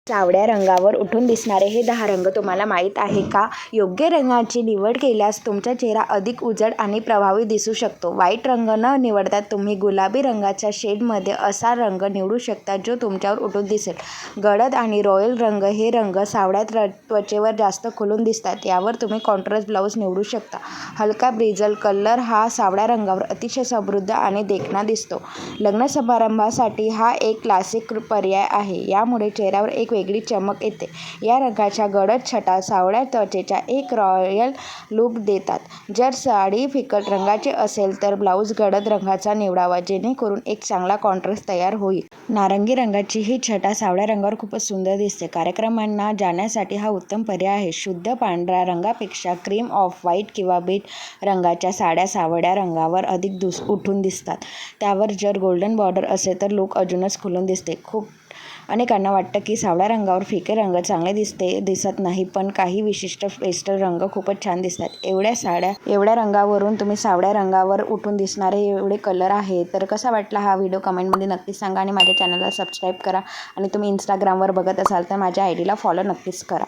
सावळ्या रंगावर उठून दिसणारे हे 10 रंग तुम्हाला माहीत आहे का? योग्य रंगाची निवड केल्यास तुमचा चेहरा अधिक उजळ आणि प्रभावी दिसू शकतो. वाईट रंग न निवडता तुम्ही गुलाबी रंगाच्या शेडमध्ये असा रंग निवडू शकता जो तुमच्यावर उठून दिसेल. गडद आणि रॉयल रंग हे रंग सावळ्या त्वचेवर जास्त खुलून दिसतात. यावर तुम्ही कॉन्ट्रास्ट ब्लाऊज निवडू शकता. हलका ब्रिजल कलर हा सावळ्या रंगावर अतिशय समृद्ध आणि देखणा दिसतो. लग्न समारंभासाठी हा एक क्लासिक पर्याय आहे. यामुळे चेहऱ्यावर एक वेगळी चमक येते. या रंगाच्या गडद छटा सावळ्या त्वचेचा एक रॉयल लुक देतात. जर साडी फिकट रंगाची असेल तर ब्लाऊज गडद रंगाचा निवडावा जेणेकरून एक चांगला कॉन्ट्रास्ट तयार होईल. नारंगी रंगाची ही छटा सावळ्या रंगावर खूपच सुंदर दिसते. कार्यक्रमांना जाण्यासाठी हा उत्तम पर्याय आहे. शुद्ध पांढऱ्या रंगापेक्षा क्रीम ऑफ व्हाईट किंवा बीट रंगाच्या साड्या सावळ्या रंगावर अधिक उठून दिसतात. त्यावर जर गोल्डन बॉर्डर असेल तर लुक अजूनच खुलून दिसते. अनेकांना वाटतं की सावळ्या रंगावर फिके रंग चांगले दिसत नाही, पण काही विशिष्ट पेस्टल रंग खूपच छान दिसतात. एवढ्या रंगावरून तुम्ही सावळ्या रंगावर उठून दिसणारे एवढे कलर आहे. तर कसा वाटला हा व्हिडिओ कमेंटमध्ये नक्कीच सांगा आणि माझ्या चॅनलला सबस्क्राईब करा. आणि तुम्ही इंस्टाग्रामवर बघत असाल तर माझ्या आयडीला फॉलो नक्कीच करा.